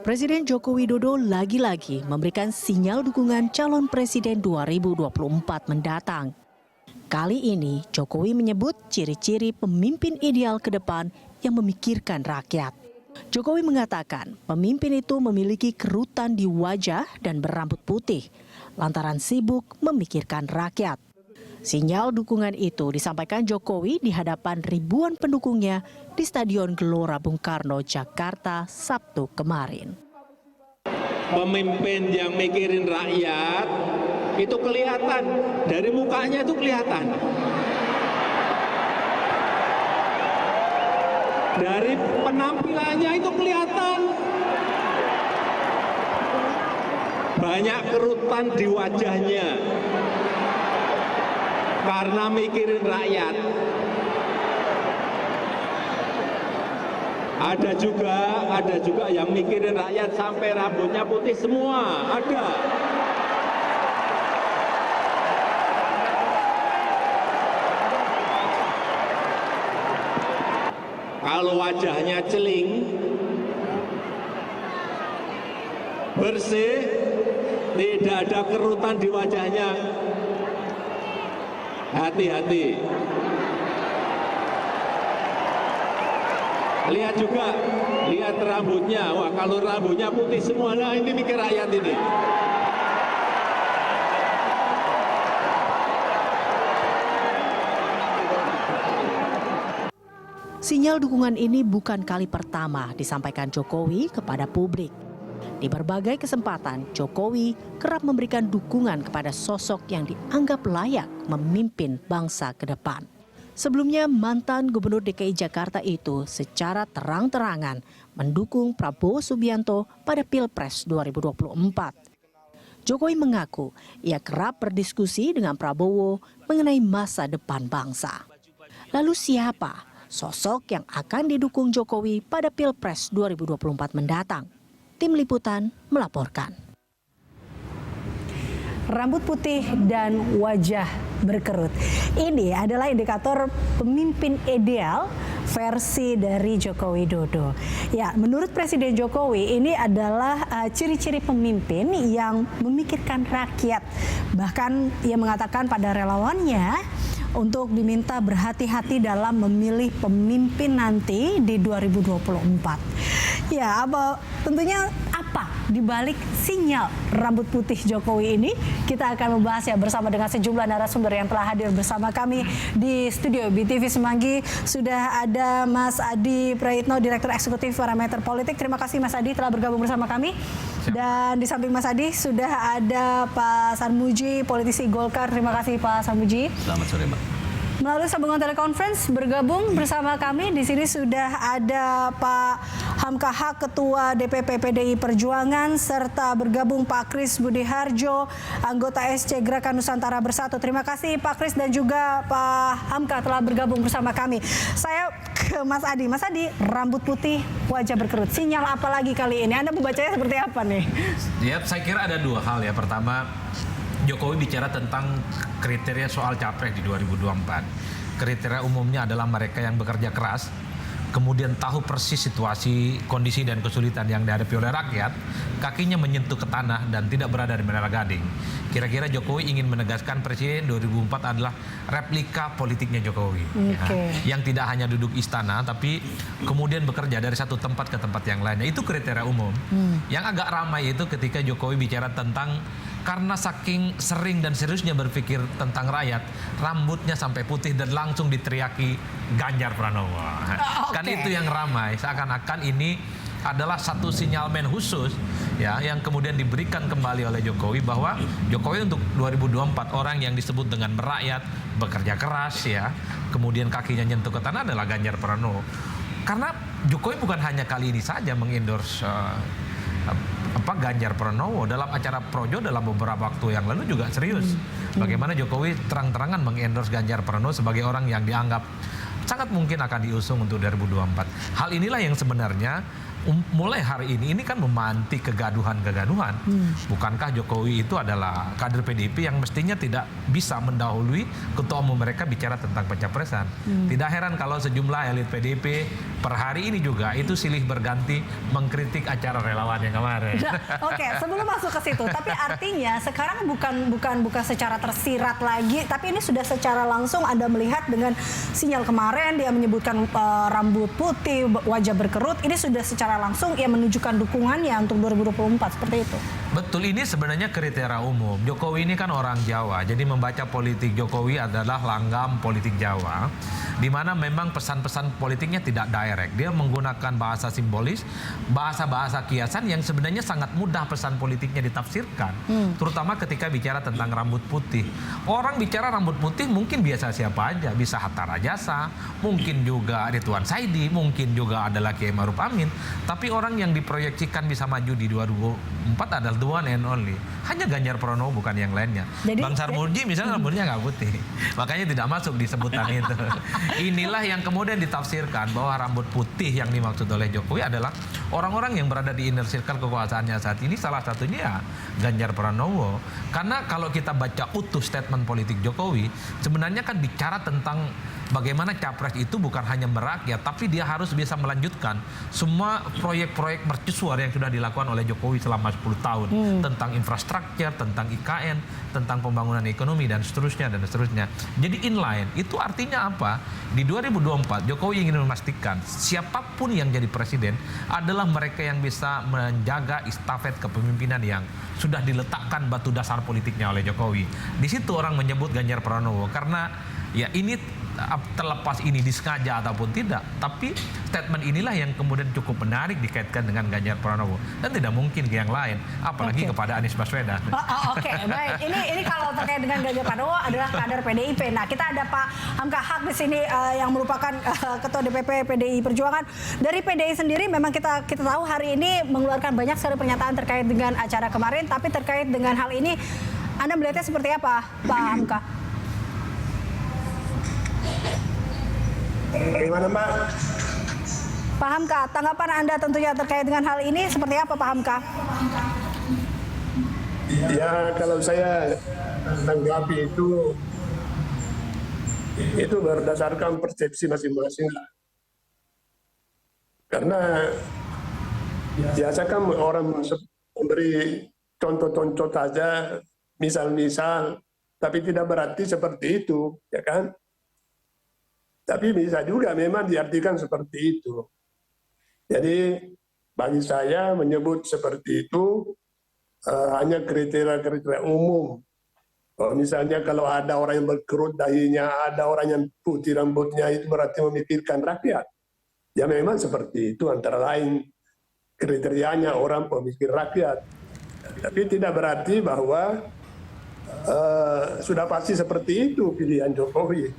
Presiden Joko Widodo lagi-lagi memberikan sinyal dukungan calon presiden 2024 mendatang. Kali ini Jokowi menyebut ciri-ciri pemimpin ideal ke depan yang memikirkan rakyat. Jokowi mengatakan pemimpin itu memiliki kerutan di wajah dan berambut putih, lantaran sibuk memikirkan rakyat. Sinyal dukungan itu disampaikan Jokowi di hadapan ribuan pendukungnya di Stadion Gelora Bung Karno, Jakarta, Sabtu kemarin. Pemimpin yang mikirin rakyat itu kelihatan, dari mukanya itu kelihatan. Dari penampilannya itu kelihatan. Banyak kerutan di wajahnya. Karena mikirin rakyat. Ada juga yang mikirin rakyat sampai rambutnya putih semua, ada. Kalau wajahnya celing, bersih, tidak ada kerutan di wajahnya, hati-hati. Lihat juga, lihat rambutnya. Wah, kalau rambutnya putih semua, nah ini mikir rakyat ini. Sinyal dukungan ini bukan kali pertama disampaikan Jokowi kepada publik. Di berbagai kesempatan, Jokowi kerap memberikan dukungan kepada sosok yang dianggap layak memimpin bangsa ke depan. Sebelumnya, mantan Gubernur DKI Jakarta itu secara terang-terangan mendukung Prabowo Subianto pada Pilpres 2024. Jokowi mengaku ia kerap berdiskusi dengan Prabowo mengenai masa depan bangsa. Lalu siapa sosok yang akan didukung Jokowi pada Pilpres 2024 mendatang? Tim Liputan melaporkan. Rambut putih dan wajah berkerut. Ini adalah indikator pemimpin ideal versi dari Joko Widodo. Ya, menurut Presiden Jokowi ini adalah ciri-ciri pemimpin yang memikirkan rakyat. Bahkan ia mengatakan pada relawannya untuk diminta berhati-hati dalam memilih pemimpin nanti di 2024. Ya, tentunya apa dibalik sinyal rambut putih Jokowi ini? Kita akan membahasnya bersama dengan sejumlah narasumber yang telah hadir bersama kami di studio BTV Semanggi. Sudah ada Mas Adi Praitno, Direktur Eksekutif Parameter Politik. Terima kasih Mas Adi telah bergabung bersama kami. Dan di samping Mas Adi sudah ada Pak Sarmuji, politisi Golkar. Terima kasih Pak Sarmuji. Selamat sore Mbak. Melalui sambungan telekonferensi bergabung bersama kami di sini sudah ada Pak Hamka Haq, Ketua DPP PDI Perjuangan, serta bergabung Pak Kris Budiharjo, anggota SC Gerakan Nusantara Bersatu. Terima kasih Pak Kris dan juga Pak Hamka telah bergabung bersama kami. Saya ke Mas Adi. Mas Adi, rambut putih, wajah berkerut. Sinyal apa lagi kali ini? Anda membacanya seperti apa nih? Ya, saya kira ada dua hal ya. Pertama, Jokowi bicara tentang kriteria soal capres di 2024. Kriteria umumnya adalah mereka yang bekerja keras, kemudian tahu persis situasi, kondisi dan kesulitan yang dihadapi oleh rakyat, kakinya menyentuh ke tanah dan tidak berada di Menara Gading. Kira-kira Jokowi ingin menegaskan Presiden 2024 adalah replika politiknya Jokowi. Ya, yang tidak hanya duduk istana, tapi kemudian bekerja dari satu tempat ke tempat yang lainnya. Itu kriteria umum. Yang agak ramai itu ketika Jokowi bicara tentang karena saking sering dan seriusnya berpikir tentang rakyat, rambutnya sampai putih dan langsung diteriaki Ganjar Pranowo. Kan itu yang ramai, seakan-akan ini adalah satu sinyalmen khusus ya yang kemudian diberikan kembali oleh Jokowi bahwa Jokowi untuk 2024 orang yang disebut dengan merakyat, bekerja keras ya, kemudian kakinya nyentuh ke tanah adalah Ganjar Pranowo. Karena Jokowi bukan hanya kali ini saja mengendorse Ganjar Pranowo. Dalam acara Projo dalam beberapa waktu yang lalu juga serius. Bagaimana Jokowi terang-terangan mengendorse Ganjar Pranowo sebagai orang yang dianggap sangat mungkin akan diusung untuk 2024. Hal inilah yang sebenarnya mulai hari ini kan memantik kegaduhan-kegaduhan. Bukankah Jokowi itu adalah kader PDIP yang mestinya tidak bisa mendahului ketua umum mereka bicara tentang pencapresan. Tidak heran kalau sejumlah elit PDIP per hari ini juga itu silih berganti mengkritik acara relawan yang kemarin. Oke, sebelum masuk ke situ, tapi artinya sekarang bukan secara tersirat lagi, tapi ini sudah secara langsung Anda melihat dengan sinyal kemarin dia menyebutkan rambut putih, wajah berkerut, ini sudah secara langsung ia menunjukkan dukungannya untuk 2024 seperti itu. Betul, ini sebenarnya kriteria umum. Jokowi ini kan orang Jawa, jadi membaca politik Jokowi adalah langgam politik Jawa, di mana memang pesan-pesan politiknya tidak direct. Dia menggunakan bahasa simbolis, bahasa-bahasa kiasan yang sebenarnya sangat mudah pesan politiknya ditafsirkan, terutama ketika bicara tentang rambut putih. Orang bicara rambut putih mungkin biasa siapa aja, bisa Hatta Rajasa, mungkin juga Ridwan Saidi, mungkin juga adalah Kiai Maruf Amin. Tapi orang yang diproyeksikan bisa maju di 2024 adalah the one and only. Hanya Ganjar Pranowo, bukan yang lainnya. Bang Sarmuji misalnya rambutnya nggak putih. Makanya tidak masuk di sebutan itu. Inilah yang kemudian ditafsirkan bahwa rambut putih yang dimaksud oleh Jokowi adalah orang-orang yang berada di inner circle kekuasaannya saat ini, salah satunya ya Ganjar Pranowo. Karena kalau kita baca utuh statement politik Jokowi, sebenarnya kan bicara tentang bagaimana capres itu bukan hanya merakyat, tapi dia harus bisa melanjutkan semua proyek-proyek mercusuar yang sudah dilakukan oleh Jokowi selama 10 tahun. Tentang infrastruktur, tentang IKN, tentang pembangunan ekonomi, dan seterusnya, dan seterusnya. Jadi inline, itu artinya apa? Di 2024, Jokowi ingin memastikan siapapun yang jadi presiden adalah mereka yang bisa menjaga estafet kepemimpinan yang sudah diletakkan batu dasar politiknya oleh Jokowi. Di situ orang menyebut Ganjar Pranowo, karena ya ini terlepas ini disengaja ataupun tidak, tapi statement inilah yang kemudian cukup menarik dikaitkan dengan Ganjar Pranowo dan tidak mungkin ke yang lain, apalagi kepada Anies Baswedan. Oke, baik. Ini kalau terkait dengan Ganjar Pranowo adalah kader PDIP. Nah, kita ada Pak Hamka Haq di sini yang merupakan Ketua DPP PDI Perjuangan. Dari PDI sendiri memang kita tahu hari ini mengeluarkan banyak sekali pernyataan terkait dengan acara kemarin, tapi terkait dengan hal ini Anda melihatnya seperti apa, Pak Hamka? Bagaimana, Mbak? Pak Hamka, tanggapan Anda tentunya terkait dengan hal ini seperti apa, Pak Hamka? Ya, kalau saya tanggapi itu berdasarkan persepsi masing-masing. Karena biasa kan orang memberi contoh-contoh saja, misal-misal, tapi tidak berarti seperti itu, ya kan? Tapi bisa juga memang diartikan seperti itu. Jadi bagi saya menyebut seperti itu hanya kriteria-kriteria umum. Misalnya kalau ada orang yang berkerut dahinya, ada orang yang putih rambutnya, itu berarti memikirkan rakyat. Ya memang seperti itu, antara lain kriterianya orang pemikir rakyat. Tapi tidak berarti bahwa sudah pasti seperti itu pilihan Jokowi.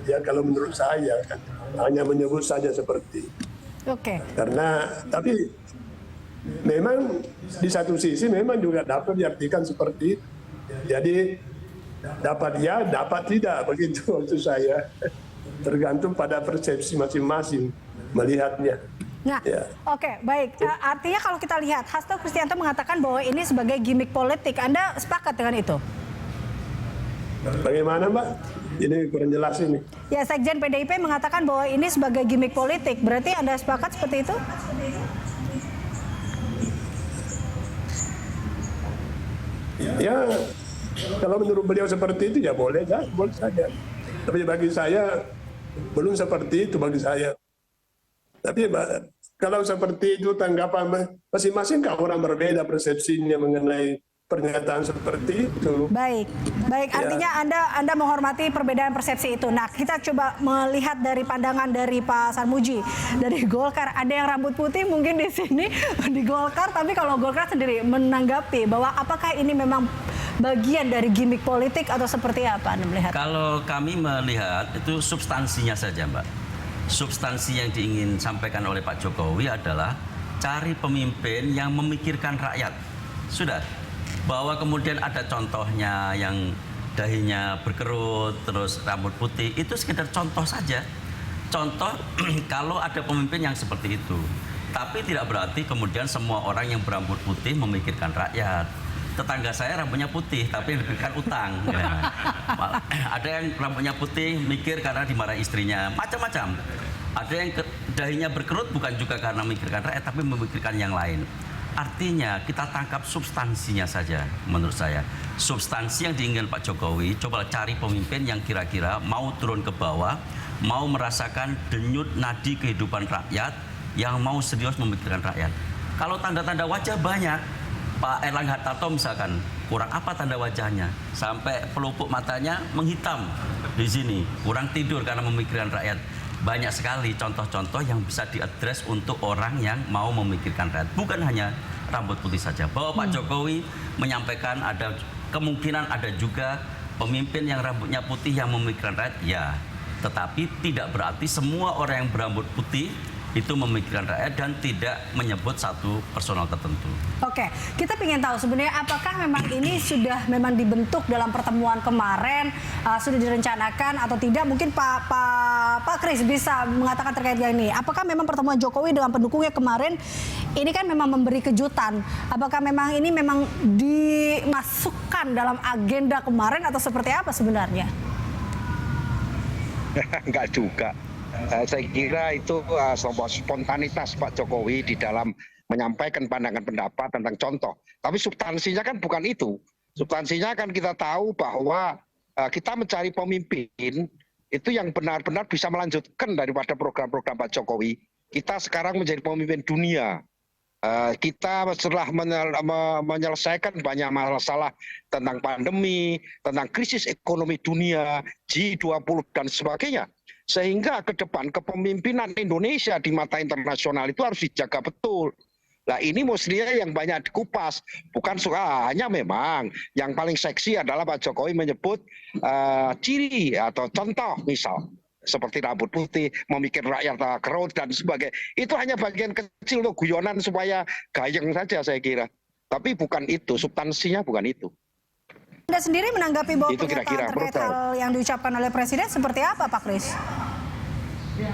Ya kalau menurut saya kan hanya menyebut saja seperti itu. Oke. Karena tapi memang di satu sisi memang juga dapat diartikan seperti itu. Jadi dapat ya, dapat tidak, begitu maksud saya. Tergantung pada persepsi masing-masing melihatnya. Nah, ya. Oke, baik. Artinya kalau kita lihat, Hasto Kristianto mengatakan bahwa ini sebagai gimmick politik. Anda sepakat dengan itu? Bagaimana, Mbak? Ini kurang jelas ini. Ya, Sekjen PDIP mengatakan bahwa ini sebagai gimmick politik. Berarti Anda sepakat seperti itu? Ya, kalau menurut beliau seperti itu ya boleh saja. Tapi bagi saya belum seperti itu bagi saya. Tapi kalau seperti itu tanggapan masing-masing kan orang berbeda persepsinya mengenai pernyataan seperti itu. Baik. Artinya Anda menghormati perbedaan persepsi itu. Nah, kita coba melihat dari pandangan dari Pak Sarmuji dari Golkar. Ada yang rambut putih mungkin di sini di Golkar, tapi kalau Golkar sendiri menanggapi bahwa apakah ini memang bagian dari gimmick politik atau seperti apa Anda melihat? Kalau kami melihat itu substansinya saja, Mbak. Substansi yang diingin sampaikan oleh Pak Jokowi adalah cari pemimpin yang memikirkan rakyat. Sudah. Bahwa kemudian ada contohnya yang dahinya berkerut, terus rambut putih, itu sekedar contoh saja. Contoh kalau ada pemimpin yang seperti itu. Tapi tidak berarti kemudian semua orang yang berambut putih memikirkan rakyat. Tetangga saya rambutnya putih, tapi yang diberikan utang. Ya. Ada yang rambutnya putih mikir karena dimarahi istrinya, macam-macam. Ada yang dahinya berkerut bukan juga karena memikirkan rakyat, tapi memikirkan yang lain. Artinya kita tangkap substansinya saja menurut saya. Substansi yang diinginkan Pak Jokowi, coba cari pemimpin yang kira-kira mau turun ke bawah, mau merasakan denyut nadi kehidupan rakyat, yang mau serius memikirkan rakyat. Kalau tanda-tanda wajah banyak, Pak Erlangga Hartarto misalkan, kurang apa tanda wajahnya? Sampai pelupuk matanya menghitam di sini, kurang tidur karena memikirkan rakyat. Banyak sekali contoh-contoh yang bisa diadres untuk orang yang mau memikirkan rakyat. Bukan hanya rambut putih saja. Bahwa Pak Jokowi menyampaikan ada kemungkinan ada juga pemimpin yang rambutnya putih yang memikirkan rakyat, ya. Tetapi tidak berarti semua orang yang berambut putih itu memikirkan rakyat dan tidak menyebut satu personal tertentu. Oke, kita ingin tahu sebenarnya apakah memang ini sudah memang dibentuk dalam pertemuan kemarin, sudah direncanakan atau tidak? Mungkin Pak Kris bisa mengatakan terkait dengan ini. Apakah memang pertemuan Jokowi dengan pendukungnya kemarin ini kan memang memberi kejutan? Apakah memang ini memang dimasukkan dalam agenda kemarin atau seperti apa sebenarnya? Enggak juga. Saya kira itu spontanitas Pak Jokowi di dalam menyampaikan pandangan pendapat tentang contoh. Tapi substansinya kan bukan itu. Substansinya kan kita tahu bahwa kita mencari pemimpin itu yang benar-benar bisa melanjutkan daripada program-program Pak Jokowi. Kita sekarang menjadi pemimpin dunia. Kita setelah menyelesaikan banyak masalah tentang pandemi, tentang krisis ekonomi dunia, G20 dan sebagainya. Sehingga ke depan kepemimpinan Indonesia di mata internasional itu harus dijaga betul. Nah ini mestinya yang banyak dikupas. Bukan hanya memang yang paling seksi adalah Pak Jokowi menyebut ciri atau contoh misal. Seperti rambut putih, memikir rakyat kerut dan sebagainya. Itu hanya bagian kecil untuk guyonan supaya gayeng saja saya kira. Tapi bukan itu, substansinya bukan itu. Anda sendiri menanggapi bahwa itu pernyataan terkait hal yang diucapkan oleh Presiden seperti apa Pak Kris?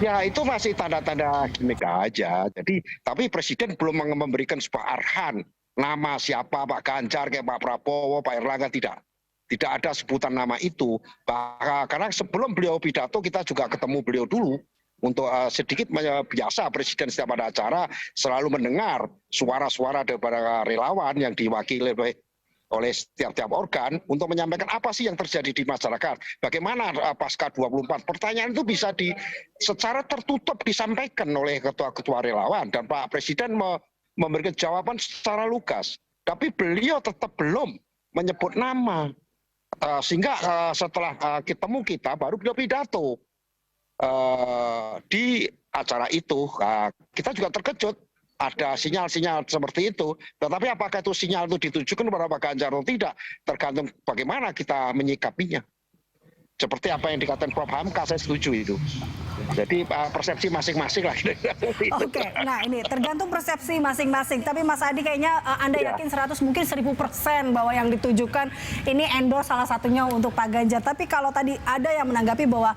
Ya itu masih tanda-tanda gimmick aja. Jadi tapi Presiden belum memberikan sebuah arahan nama siapa Pak Ganjar, kayak Pak Prabowo, Pak Erlangga, tidak. Tidak ada sebutan nama itu. Karena sebelum beliau pidato kita juga ketemu beliau dulu untuk sedikit biasa Presiden setiap ada acara selalu mendengar suara-suara daripada relawan yang diwakili oleh setiap organ untuk menyampaikan apa sih yang terjadi di masyarakat. Bagaimana pasca 24. Pertanyaan itu bisa secara tertutup disampaikan oleh ketua-ketua relawan. Dan Pak Presiden memberikan jawaban secara lugas. Tapi beliau tetap belum menyebut nama. Sehingga setelah ketemu kita baru beliau pidato. Di acara itu kita juga terkejut. Ada sinyal-sinyal seperti itu, tetapi apakah itu sinyal itu ditujukan kepada Pak Ganjar atau tidak, tergantung bagaimana kita menyikapinya. Seperti apa yang dikatakan Prof. Hamka, saya setuju itu. Jadi persepsi masing-masing lah. Oke, nah ini tergantung persepsi masing-masing. Tapi Mas Adi kayaknya Anda yakin 100 mungkin 1000% bahwa yang ditujukan ini endorse salah satunya untuk Pak Ganjar. Tapi kalau tadi ada yang menanggapi bahwa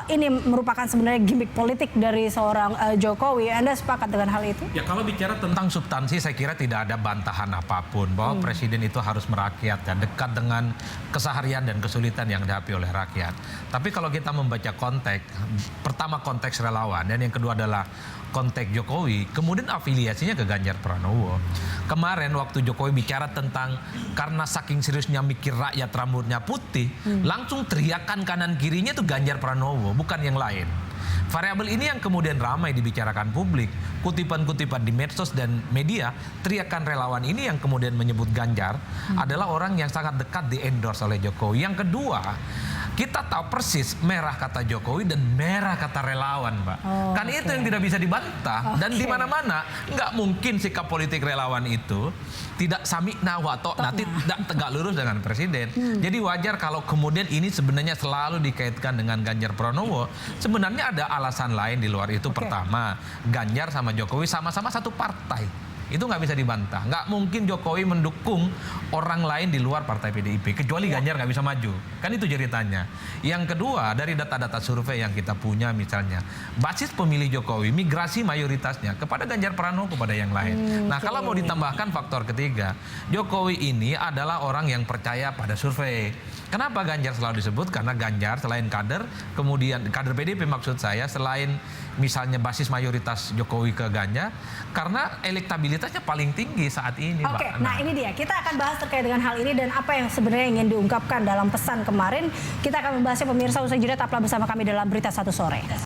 ini merupakan sebenarnya gimmick politik dari seorang Jokowi. Anda sepakat dengan hal itu? Ya kalau bicara tentang substansi saya kira tidak ada bantahan apapun bahwa Presiden itu harus merakyat dan dekat dengan keseharian dan kesulitan yang dihadapi oleh rakyat. Tapi kalau kita membaca konteks, pertama konteks relawan dan yang kedua adalah konteks Jokowi, kemudian afiliasinya ke Ganjar Pranowo. Kemarin waktu Jokowi bicara tentang karena saking seriusnya mikir rakyat rambutnya putih, langsung teriakan kanan kirinya itu Ganjar Pranowo, bukan yang lain. Variabel ini yang kemudian ramai dibicarakan publik. Kutipan-kutipan di medsos dan media, teriakan relawan ini yang kemudian menyebut Ganjar adalah orang yang sangat dekat di-endorse oleh Jokowi. Yang kedua, kita tahu persis merah kata Jokowi dan merah kata relawan, Mbak. Kan itu yang tidak bisa dibantah. Dan di mana-mana nggak mungkin sikap politik relawan itu tidak samikna wato nanti tidak tegak lurus dengan Presiden. Jadi wajar kalau kemudian ini sebenarnya selalu dikaitkan dengan Ganjar Pranowo. Sebenarnya ada alasan lain di luar itu. Pertama, Ganjar sama Jokowi sama-sama satu partai. Itu nggak bisa dibantah. Nggak mungkin Jokowi mendukung orang lain di luar partai PDIP, kecuali Ganjar nggak bisa maju. Kan itu ceritanya. Yang kedua, dari data-data survei yang kita punya misalnya, basis pemilih Jokowi migrasi mayoritasnya kepada Ganjar Pranowo, kepada yang lain. Nah, kalau mau ditambahkan faktor ketiga, Jokowi ini adalah orang yang percaya pada survei. Kenapa Ganjar selalu disebut? Karena Ganjar selain kader, kemudian kader PDIP maksud saya, selain misalnya basis mayoritas Jokowi ke Ganjar, karena elektabilitasnya paling tinggi saat ini, Oke, Mbak. nah ini dia. Kita akan bahas terkait dengan hal ini dan apa yang sebenarnya ingin diungkapkan dalam pesan kemarin. Kita akan membahasnya pemirsa usai jeda, tetaplah bersama kami dalam Berita Satu Sore.